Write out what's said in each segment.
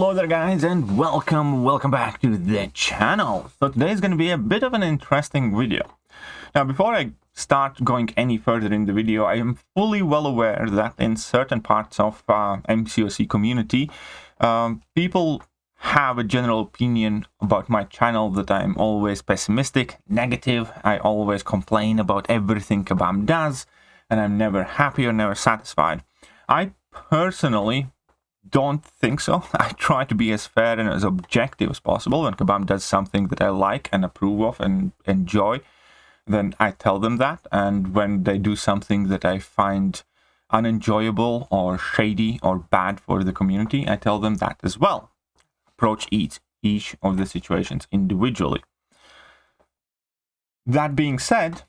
Hello there guys, and welcome back to the channel. So today is going to be a bit of an interesting video. Now before I start going any further in the video, I am fully well aware that in certain parts of MCOC community, people have a general opinion about my channel that I'm always pessimistic, negative. I always complain about everything Kabam does, and I'm never happy or never satisfied. I personally don't think so. I try to be as fair and as objective as possible. When Kabam does something that I like and approve of and enjoy, then I tell them that. And when they do something that I find unenjoyable or shady or bad for the community, I tell them that as well. Approach each of the situations individually. That being said,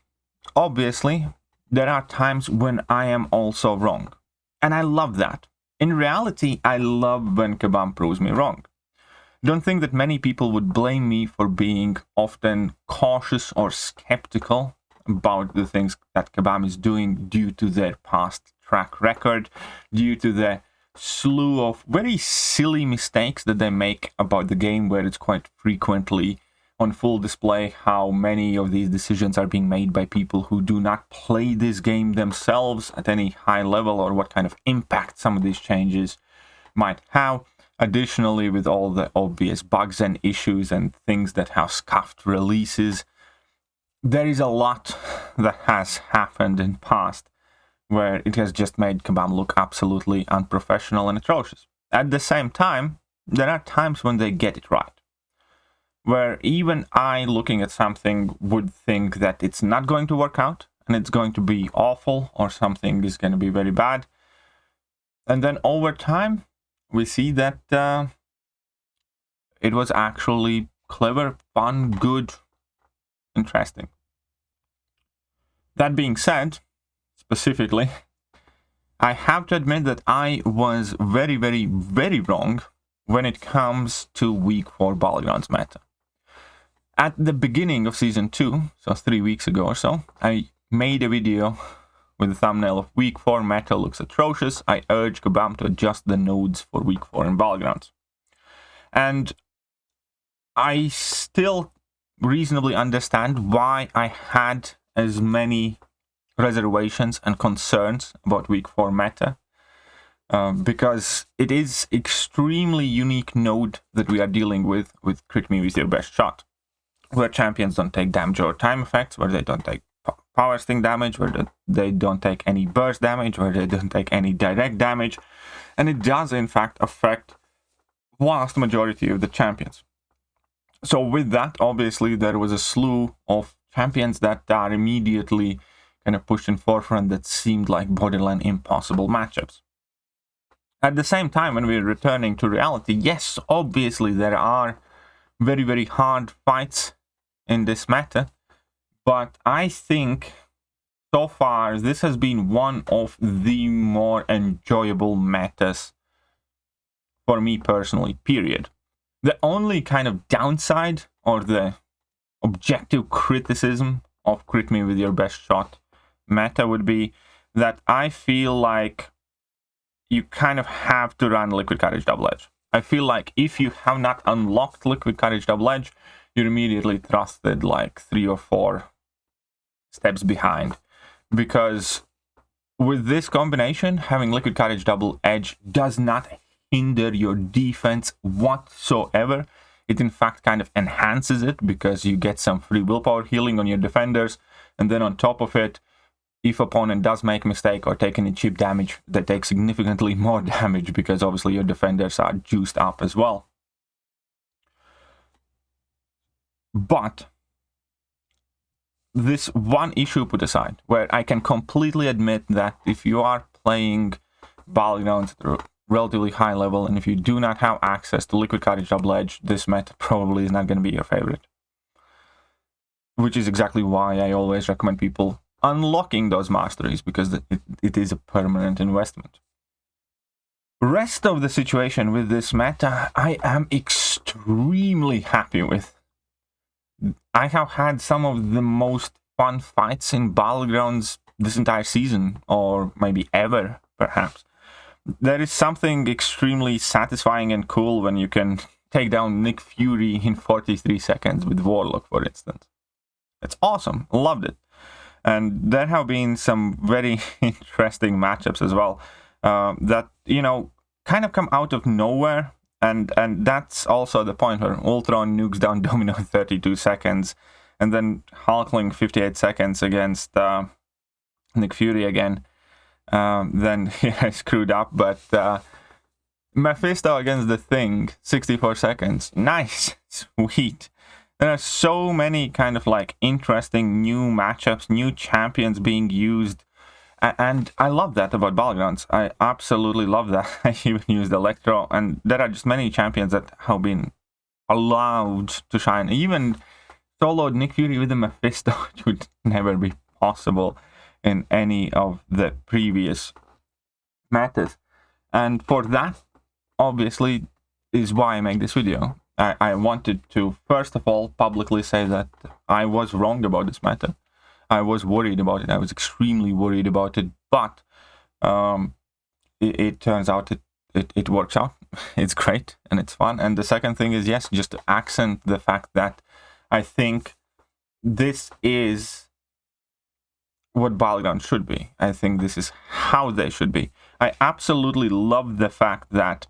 obviously, there are times when I am also wrong. And I love that. In reality, I love when Kabam proves me wrong. Don't think that many people would blame me for being often cautious or skeptical about the things that Kabam is doing due to their past track record, due to the slew of very silly mistakes that they make about the game, where it's quite frequently on full display how many of these decisions are being made by people who do not play this game themselves at any high level, or what kind of impact some of these changes might have. Additionally, with all the obvious bugs and issues and things that have scuffed releases, there is a lot that has happened in the past where it has just made Kabam look absolutely unprofessional and atrocious. At the same time, there are times when they get it right, where even I, looking at something, would think that it's not going to work out and it's going to be awful, or something is going to be very bad. And then over time, we see that it was actually clever, fun, good, interesting. That being said, specifically, I have to admit that I was very, very, very wrong when it comes to Week 4 Battlegrounds meta. At the beginning of Season 2, so 3 weeks ago or so, I made a video with the thumbnail of Week 4 meta looks atrocious. I urge Kabam to adjust the nodes for Week 4 in Battlegrounds. And I still reasonably understand why I had as many reservations and concerns about Week 4 meta. Because it is extremely unique node that we are dealing with Crit Me With Your Best Shot, where champions don't take damage or time effects, where they don't take power sting damage, where they don't take any burst damage, where they don't take any direct damage, and it does in fact affect vast majority of the champions. So with that, obviously there was a slew of champions that are immediately kind of pushed in forefront that seemed like borderline impossible matchups. At the same time, when we're returning to reality, yes, obviously there are very, very hard fights in this meta, but I think so far this has been one of the more enjoyable metas for me personally, period. The only kind of downside or the objective criticism of Crit Me With Your Best Shot meta would be that I feel like you kind of have to run Liquid Courage Double Edge. I feel like if you have not unlocked Liquid Courage Double Edge, you're immediately thrusted like 3 or 4 steps behind. Because with this combination, having Liquid Courage Double Edge does not hinder your defense whatsoever. It in fact kind of enhances it, because you get some free willpower healing on your defenders, and then on top of it, if opponent does make a mistake or take any chip damage, they take significantly more damage, because obviously your defenders are juiced up as well. But this one issue put aside, where I can completely admit that if you are playing Battlegrounds at a relatively high level, and if you do not have access to Liquid Courage Double Edge, this meta probably is not going to be your favorite. Which is exactly why I always recommend people unlocking those masteries, because it is a permanent investment. Rest of the situation with this meta, I am extremely happy with. I have had some of the most fun fights in Battlegrounds this entire season, or maybe ever, perhaps. there is something extremely satisfying and cool when you can take down Nick Fury in 43 seconds with Warlock, for instance. It's awesome. Loved it. And there have been some very interesting matchups as well that, you know, kind of come out of nowhere. And that's also the point where Ultron nukes down Domino in 32 seconds. And then Hulkling 58 seconds against Nick Fury again. Then I screwed up, but Mephisto against the Thing, 64 seconds. Nice. Sweet. There are so many kind of like interesting new matchups, new champions being used. And I love that about Battlegrounds. I absolutely love that. I even used Electro. And there are just many champions that have been allowed to shine. Even soloed Nick Fury with the Mephisto, which would never be possible in any of the previous metas. And for that, obviously, is why I make this video. I wanted to, first of all, publicly say that I was wrong about this meta. I was worried about it. I was extremely worried about it. But it turns out it works out. It's great and it's fun. And the second thing is, yes, just to accent the fact that I think this is what Battlegrounds should be. I think this is how they should be. I absolutely love the fact that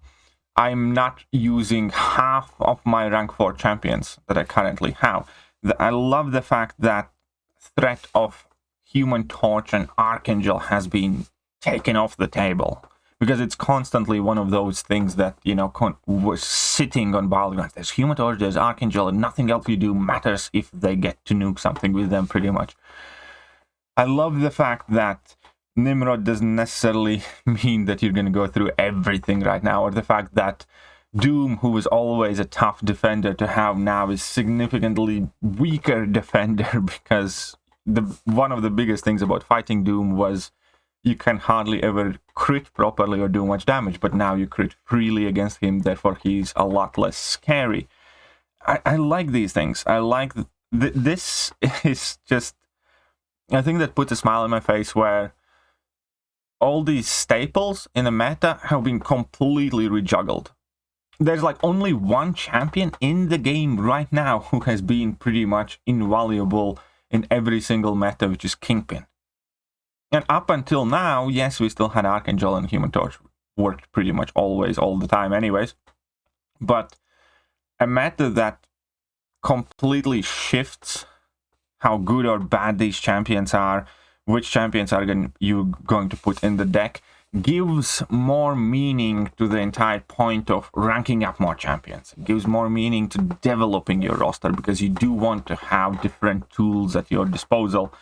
I'm not using half of my rank 4 champions that I currently have. I love the fact that threat of Human Torch and Archangel has been taken off the table. Because it's constantly one of those things that, you know, was sitting on Battlegrounds. There's Human Torch, there's Archangel, and nothing else you do matters if they get to nuke something with them, pretty much. I love the fact that Nimrod doesn't necessarily mean that you're going to go through everything right now, or the fact that Doom, who was always a tough defender to have now, is significantly weaker defender because one of the biggest things about fighting Doom was you can hardly ever crit properly or do much damage, but now you crit freely against him, therefore he's a lot less scary. I like these things. I like this is just, I think that puts a smile on my face where all these staples in the meta have been completely rejuggled. There's like only one champion in the game right now who has been pretty much invaluable in every single meta, which is Kingpin. And up until now, yes, we still had Archangel and Human Torch worked pretty much always, all the time anyways. But a meta that completely shifts how good or bad these champions are, which champions are you going to put in the deck, gives more meaning to the entire point of ranking up more champions. It gives more meaning to developing your roster, because you do want to have different tools at your disposal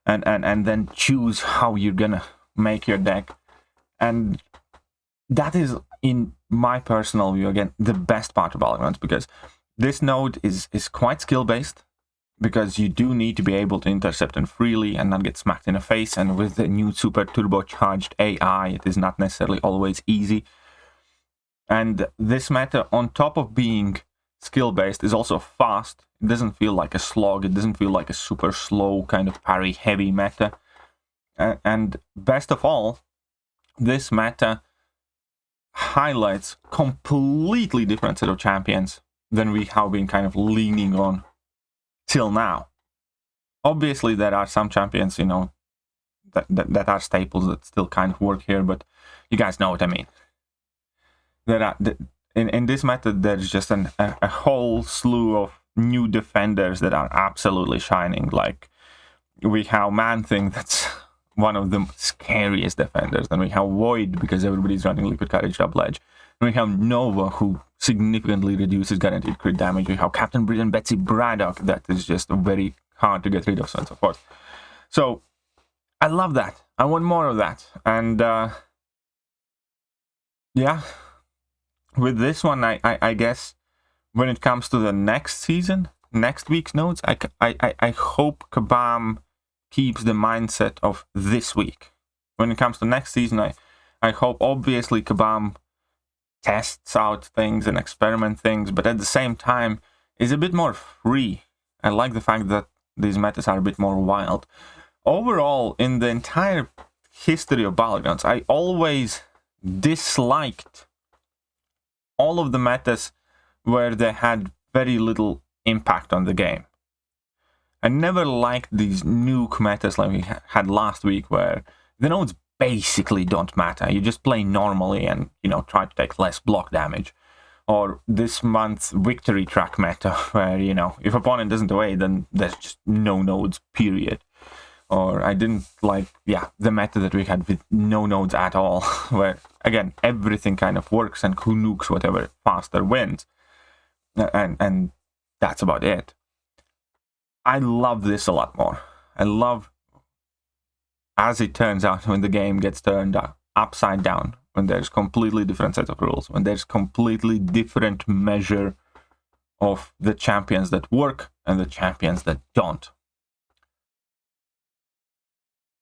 and then choose how you're gonna make your deck. And that is, in my personal view, again, the best part of Battlegrounds, because this node is quite skill-based, because you do need to be able to intercept them freely and not get smacked in the face. And with the new super turbocharged AI, it is not necessarily always easy. And this meta, on top of being skill-based, is also fast. It doesn't feel like a slog. It doesn't feel like a super slow kind of parry-heavy meta. And best of all, this meta highlights completely different set of champions than we have been kind of leaning on till now. Obviously, there are some champions, you know, that are staples that still kind of work here, but you guys know what I mean. There are in this method, there's just a whole slew of new defenders that are absolutely shining. Like, we have Man-Thing, that's one of the scariest defenders. Then we have Void, because everybody's running Liquid Courage Double Edge. And we have Nova, who significantly reduces guaranteed crit damage. We have Captain Britain, Betsy Braddock, that is just very hard to get rid of, so on and so forth. So, I love that. I want more of that. And, yeah, with this one, I guess, when it comes to the next season, next week's nodes, I hope Kabam keeps the mindset of this week. When it comes to next season, I hope, obviously, Kabam tests out things and experiment things, but at the same time is a bit more free. I like the fact that these metas are a bit more wild. Overall, in the entire history of Battlegrounds, I always disliked all of the metas where they had very little impact on the game. I never liked these nuke metas like we had last week, where the nodes basically don't matter. You just play normally and, try to take less block damage. Or this month's victory track meta, where, if opponent doesn't away, then there's just no nodes, period. Or I didn't like, the meta that we had with no nodes at all, where, again, everything kind of works and who nukes whatever faster wins. And that's about it. I love this a lot more. I love, as it turns out, when the game gets turned upside down, when there's completely different set of rules, when there's completely different measure of the champions that work and the champions that don't.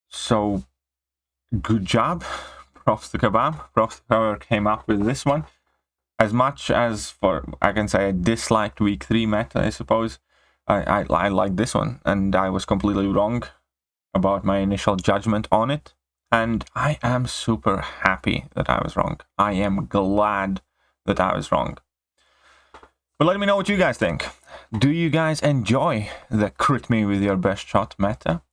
So, good job. Props to Kebab. Props to whoever came up with this one. As much as I can say I disliked week 3 meta, I suppose, I like this one, and I was completely wrong about my initial judgment on it, and I am super happy that I was wrong. I am glad that I was wrong. But let me know what you guys think. Do you guys enjoy the crit me with your best shot meta?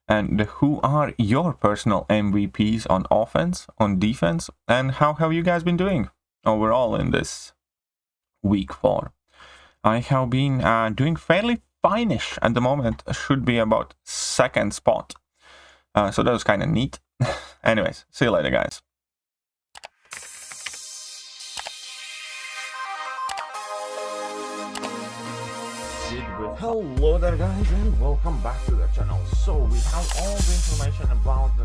And who are your personal MVPs on offense, on defense, and how have you guys been doing overall in this week 4? I have been doing fairly fine-ish at the moment. Should be about 2nd spot. So that was kind of neat. Anyways, see you later, guys. Hello there, guys, and welcome back to the channel. So we have all the information about the